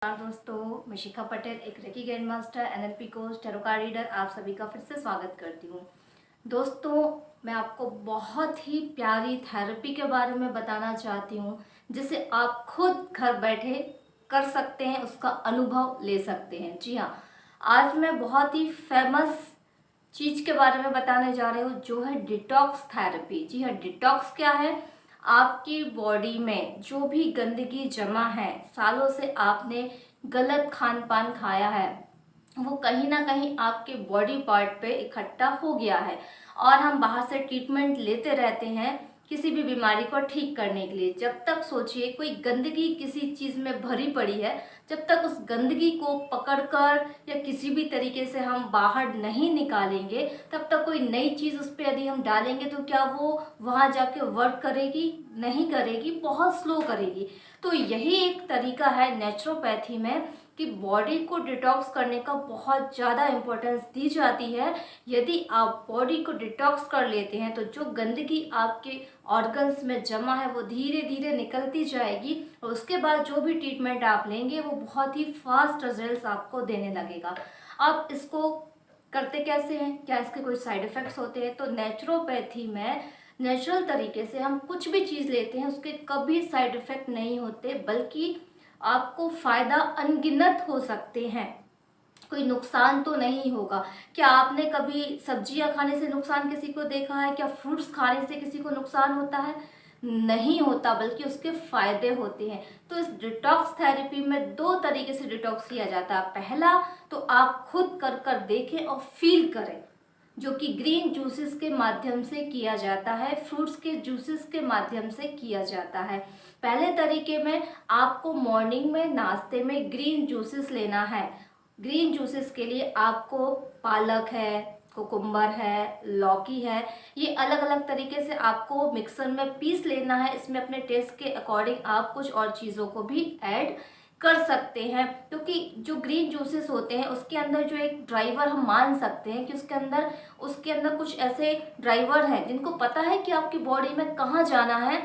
नमस्कार दोस्तों, मैं शिखा पटेल, एक reiki grand master, NLP coach, tarot card reader, आप सभी का फिर से स्वागत करती हूँ। दोस्तों, मैं आपको बहुत ही प्यारी थेरेपी के बारे में बताना चाहती हूँ जिसे आप खुद घर बैठे कर सकते हैं, उसका अनुभव ले सकते हैं। जी हाँ, आज मैं बहुत ही फेमस चीज़ के बारे में बताने जा रही हूँ जो है डिटॉक्स थेरेपी। जी हाँ, डिटॉक्स क्या है? आपकी बॉडी में जो भी गंदगी जमा है, सालों से आपने गलत खान पान खाया है, वो कहीं ना कहीं आपके बॉडी पार्ट पे इकट्ठा हो गया है और हम बाहर से ट्रीटमेंट लेते रहते हैं किसी भी बीमारी को ठीक करने के लिए। जब तक सोचिए कोई गंदगी किसी चीज़ में भरी पड़ी है, जब तक उस गंदगी को पकड़कर या किसी भी तरीके से हम बाहर नहीं निकालेंगे, तब तक कोई नई चीज़ उस पर यदि हम डालेंगे तो क्या वो वहाँ जाके वर्क करेगी? नहीं करेगी, बहुत स्लो करेगी। तो यही एक तरीका है नेचुरोपैथी में कि बॉडी को डिटॉक्स करने का बहुत ज़्यादा इम्पोर्टेंस दी जाती है। यदि आप बॉडी को डिटॉक्स कर लेते हैं तो जो गंदगी आपके ऑर्गन्स में जमा है वो धीरे धीरे निकलती जाएगी और उसके बाद जो भी ट्रीटमेंट आप लेंगे वो बहुत ही फास्ट रिजल्ट्स आपको देने लगेगा। आप इसको करते कैसे हैं? क्या इसके कोई साइड इफ़ेक्ट्स होते हैं? तो नेचुरोपैथी में नेचुरल तरीके से हम कुछ भी चीज़ लेते हैं उसके कभी साइड इफ़ेक्ट नहीं होते, बल्कि आपको फ़ायदा अनगिनत हो सकते हैं। कोई नुकसान तो नहीं होगा। क्या आपने कभी सब्जियां खाने से नुकसान किसी को देखा है? क्या फ्रूट्स खाने से किसी को नुकसान होता है? नहीं होता, बल्कि उसके फायदे होते हैं। तो इस डिटॉक्स थेरेपी में दो तरीके से डिटॉक्स किया जाता है। पहला तो आप खुद कर कर देखें और फील करें, जो कि ग्रीन जूसेस के माध्यम से किया जाता है, फ्रूट्स के जूसेस के माध्यम से किया जाता है। पहले तरीके में आपको मॉर्निंग में नाश्ते में ग्रीन जूसेस लेना है। ग्रीन जूसेस के लिए आपको पालक है, कुकुम्बर है, लौकी है, ये अलग अलग तरीके से आपको मिक्सर में पीस लेना है। इसमें अपने टेस्ट के अकॉर्डिंग आप कुछ और चीज़ों को भी ऐड कर सकते हैं, क्योंकि जो ग्रीन जूसेस होते हैं उसके अंदर जो एक ड्राइवर हम मान सकते हैं कि उसके अंदर कुछ ऐसे ड्राइवर हैं जिनको पता है कि आपकी बॉडी में कहाँ जाना है,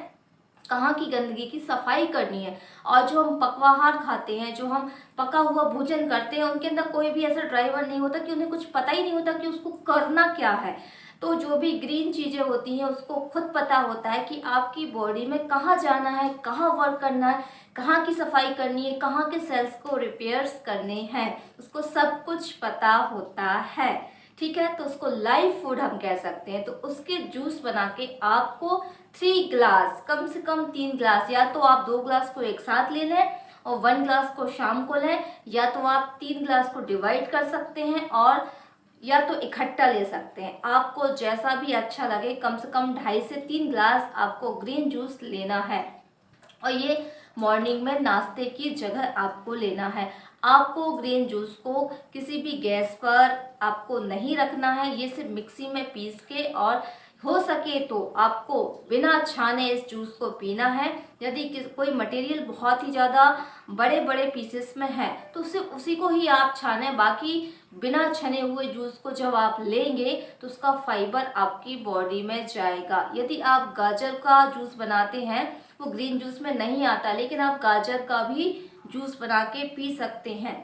कहाँ की गंदगी की सफाई करनी है। और जो हम पकवाहार खाते हैं, जो हम पका हुआ भोजन करते हैं, उनके अंदर कोई भी ऐसा ड्राइवर नहीं होता कि उन्हें कुछ पता ही नहीं होता कि उसको करना क्या है। तो जो भी ग्रीन चीज़ें होती हैं उसको खुद पता होता है कि आपकी बॉडी में कहाँ जाना है, कहाँ वर्क करना है, कहाँ की सफाई करनी है, कहाँ के सेल्स को रिपेयर्स करने हैं, उसको सब कुछ पता होता है। ठीक है, तो उसको लाइव फूड हम कह सकते हैं। तो उसके जूस बना के आपको 3 ग्लास, कम से कम 3 ग्लास, या तो आप 2 ग्लास को एक साथ ले लें और 1 ग्लास को शाम को लें, या तो आप 3 ग्लास को डिवाइड कर सकते हैं और या तो इकट्ठा ले सकते हैं। आपको जैसा भी अच्छा लगे, कम से कम 2.5 से 3 ग्लास आपको ग्रीन जूस लेना है और ये मॉर्निंग में नाश्ते की जगह आपको लेना है। आपको ग्रीन जूस को किसी भी गैस पर आपको नहीं रखना है, ये सिर्फ मिक्सी में पीस के, और हो सके तो आपको बिना छाने इस जूस को पीना है। यदि कोई मटेरियल बहुत ही ज़्यादा बड़े बड़े पीसेस में है तो सिर्फ उसी को ही आप छाने, बाकी बिना छने हुए जूस को जब आप लेंगे तो उसका फाइबर आपकी बॉडी में जाएगा। यदि आप गाजर का जूस बनाते हैं, वो ग्रीन जूस में नहीं आता, लेकिन आप गाजर का भी जूस बना के पी सकते हैं,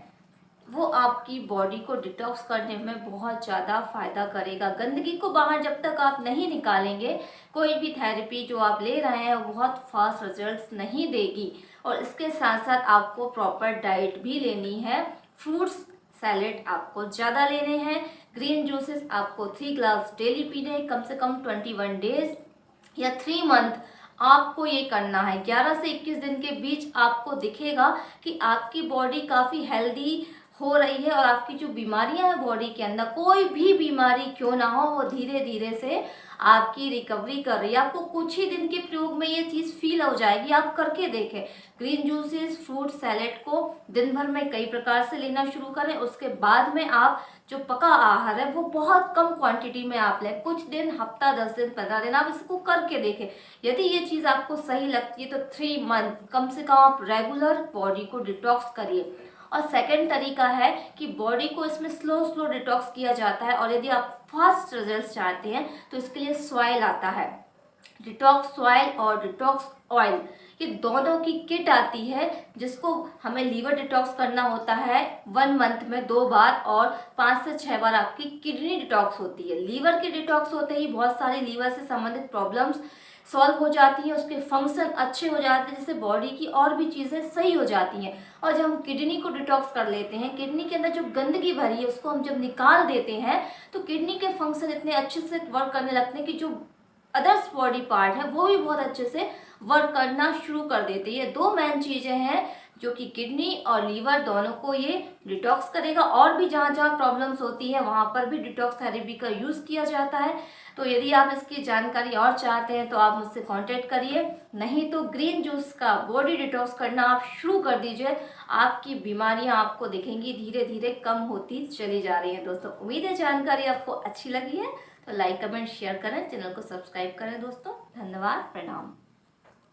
वो आपकी बॉडी को डिटॉक्स करने में बहुत ज़्यादा फ़ायदा करेगा। गंदगी को बाहर जब तक आप नहीं निकालेंगे, कोई भी थेरेपी जो आप ले रहे हैं वो बहुत फास्ट रिजल्ट्स नहीं देगी। और इसके साथ साथ आपको प्रॉपर डाइट भी लेनी है। फ्रूट्स सैलेड आपको ज़्यादा लेने हैं। ग्रीन जूसेस आपको 3 ग्लास डेली पीने हैं, कम से कम 21 डेज या 3 मंथ आपको ये करना है। 11 से 21 दिन के बीच आपको दिखेगा कि आपकी बॉडी काफ़ी हेल्दी हो रही है और आपकी जो बीमारियां हैं बॉडी के अंदर, कोई भी बीमारी क्यों ना हो, वो धीरे धीरे से आपकी रिकवरी कर रही है। आपको कुछ ही दिन के प्रयोग में ये चीज़ फील हो जाएगी। आप करके देखें। ग्रीन जूसेस, फ्रूट सैलेड को दिन भर में कई प्रकार से लेना शुरू करें। उसके बाद में आप जो पका आहार है वो बहुत कम क्वांटिटी में आप लें। कुछ दिन, हफ्ता, 10 दिन, 15 दिन आप इसको करके देखें। यदि ये चीज़ आपको सही लगती है तो 3 मंथ कम से कम आप रेगुलर बॉडी को डिटॉक्स करिए। और सेकंड तरीका है कि बॉडी को इसमें स्लो स्लो डिटॉक्स किया जाता है, और यदि आप फास्ट रिजल्ट्स चाहते हैं तो इसके लिए सॉइल आता है, डिटॉक्स सॉइल और डिटॉक्स ऑयल। ये दोनों की किट आती है, जिसको हमें लीवर डिटॉक्स करना होता है 1 मंथ में 2 बार, और 5 से 6 बार आपकी किडनी डिटॉक्स होती है। लीवर की डिटॉक्स होते ही बहुत सारी लीवर से संबंधित प्रॉब्लम्स सॉल्व हो जाती हैं, उसके फंक्शन अच्छे हो जाते हैं, जिससे बॉडी की और भी चीज़ें सही हो जाती हैं। और जब हम किडनी को डिटॉक्स कर लेते हैं, किडनी के अंदर जो गंदगी भरी है उसको हम जब निकाल देते हैं, तो किडनी के फंक्शन इतने अच्छे से वर्क करने लगते हैं कि जो अदर्स बॉडी पार्ट है वो भी बहुत अच्छे से वर्क करना शुरू कर देते हैं। ये 2 मेन चीज़ें हैं जो कि किडनी और लीवर दोनों को ये डिटॉक्स करेगा। और भी जहाँ जहाँ प्रॉब्लम्स होती है वहाँ पर भी डिटॉक्स थेरेपी का यूज़ किया जाता है। तो यदि आप इसकी जानकारी और चाहते हैं तो आप मुझसे कांटेक्ट करिए, नहीं तो ग्रीन जूस का बॉडी डिटॉक्स करना आप शुरू कर दीजिए। आपकी बीमारियां आपको दिखेंगी धीरे धीरे कम होती चली जा रही हैं। दोस्तों, उम्मीद है जानकारी आपको अच्छी लगी है, तो लाइक कमेंट शेयर करें, चैनल को सब्सक्राइब करें। दोस्तों, धन्यवाद, प्रणाम।